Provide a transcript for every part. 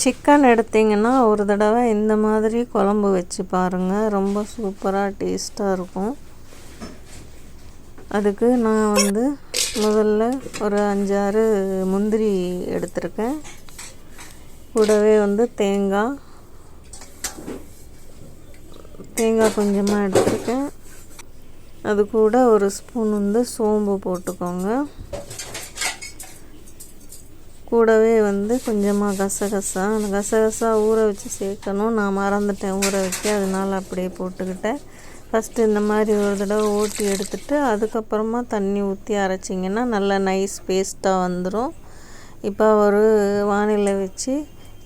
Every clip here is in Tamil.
சிக்கன் எடுத்திங்கன்னா ஒரு தடவை இந்த மாதிரி குழம்பு வச்சு பாருங்கள், ரொம்ப சூப்பராக டேஸ்ட்டாக இருக்கும். அதுக்கு நான் முதல்ல ஒரு 5-6 முந்திரி எடுத்திருக்கேன். கூடவே தேங்காய் கொஞ்சமாக எடுத்திருக்கேன். அது கூட ஒரு ஸ்பூன் சோம்பு போட்டுக்கோங்க. கூடவே கொஞ்சமாக கசகசா ஊற வச்சு சேர்க்கணும். நான் மறந்துட்டேன் ஊற வைக்க, அதனால் அப்படியே போட்டுக்கிட்டேன். ஃபஸ்ட்டு இந்த மாதிரி ஒரு தடவை ஓட்டி எடுத்துகிட்டு அதுக்கப்புறமா தண்ணி ஊற்றி அரைச்சிங்கன்னா நல்லா நைஸ் பேஸ்ட்டாக வந்துடும். இப்போ ஒரு வானிலை வச்சு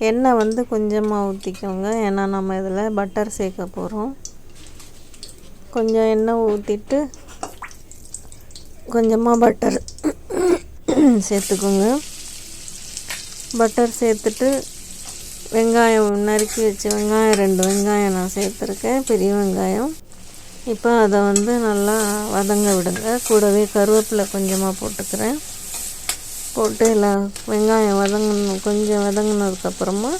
எண்ணெய் கொஞ்சமாக ஊற்றிக்கோங்க. ஏன்னா நம்ம இதில் பட்டர் சேர்க்க போகிறோம். கொஞ்சம் எண்ணெய் ஊற்றிட்டு கொஞ்சமாக பட்டர் சேர்த்துக்கோங்க. பட்டர் சேர்த்துட்டு வெங்காயம் நறுக்கி வச்ச வெங்காயம் 2 வெங்காயம் நான் சேர்த்துருக்கேன், பெரிய வெங்காயம். இப்போ அதை நல்லா வதங்க விடுங்க. கூடவே கருவேப்பிலை கொஞ்சமாக போட்டுக்கிறேன். போட்டு எல்லாம் வெங்காயம் கொஞ்சம் வதங்கினதுக்கப்புறமா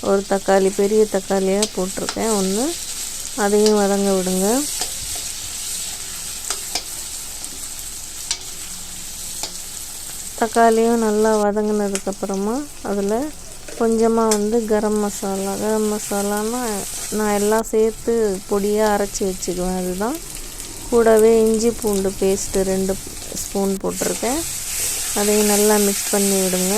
ஒரு தக்காளி, பெரிய தக்காளியாக போட்டிருக்கேன் 1, அதையும் வதங்க விடுங்க. தக்காளியும் நல்லா வதங்கினதுக்கப்புறமா அதில் கொஞ்சமாக கரம் மசாலான்னா நான் எல்லாம் சேர்த்து பொடியாக அரைச்சி வச்சுக்குவேன், அதுதான். கூடவே இஞ்சி பூண்டு பேஸ்ட்டு 2 ஸ்பூன் போட்டிருக்கேன். அதையும் நல்லா மிக்ஸ் பண்ணி விடுங்க.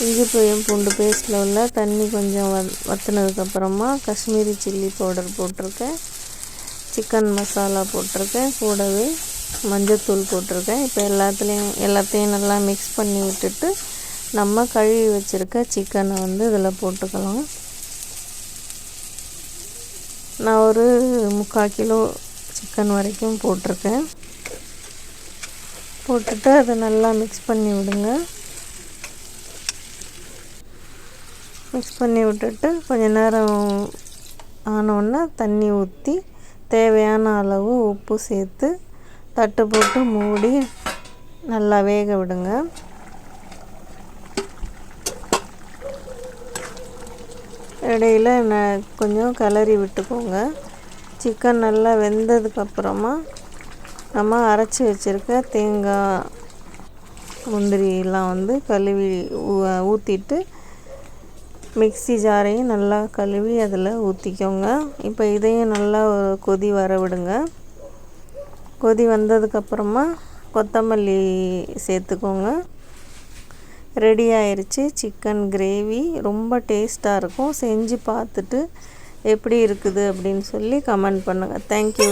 இஞ்சி பூண்டு பேஸ்ட்டில் உள்ள தண்ணி கொஞ்சம் வற்றினதுக்கப்புறமா காஷ்மீரி சில்லி பவுடர் போட்டிருக்கேன், சிக்கன் மசாலா போட்டிருக்கேன், கூடவே மஞ்சத்தூள் போட்டிருக்கேன். இப்போ எல்லாத்தையும் நல்லா மிக்ஸ் பண்ணி விட்டுட்டு நம்ம கழுவி வச்சுருக்க சிக்கனை இதில் போட்டுக்கலாம். நான் ஒரு 3/4 கிலோ சிக்கன் வரைக்கும் போட்டிருக்கேன். போட்டுட்டு அதை நல்லா மிக்ஸ் பண்ணி விடுங்க. மிக்ஸ் பண்ணி விட்டுட்டு கொஞ்ச நேரம் ஆனோடனே தண்ணி ஊற்றி தேவையான அளவு உப்பு சேர்த்து தட்டு போட்டு மூடி நல்லா வேக விடுங்க. இடையில் கொஞ்சம் கிளறி விட்டுக்கோங்க. சிக்கன் நல்லா வெந்ததுக்கப்புறமா நம்ம அரைச்சி வச்சுருக்க தேங்காய் முந்திரியெல்லாம் கழுவி ஊற்றிட்டு மிக்ஸி ஜாரையும் நல்லா கழுவி அதில் ஊற்றிக்கோங்க. இப்போ இதையும் நல்லா ஒரு கொதி வர விடுங்க. கொதி வந்ததுக்கப்புறமா கொத்தமல்லி சேர்த்துக்கோங்க. ரெடி ஆயிடுச்சு சிக்கன் கிரேவி. ரொம்ப டேஸ்ட்டாக இருக்கும். செஞ்சு பார்த்துட்டு எப்படி இருக்குது அப்படின்னு சொல்லி கமெண்ட் பண்ணுங்கள். தேங்க்யூ.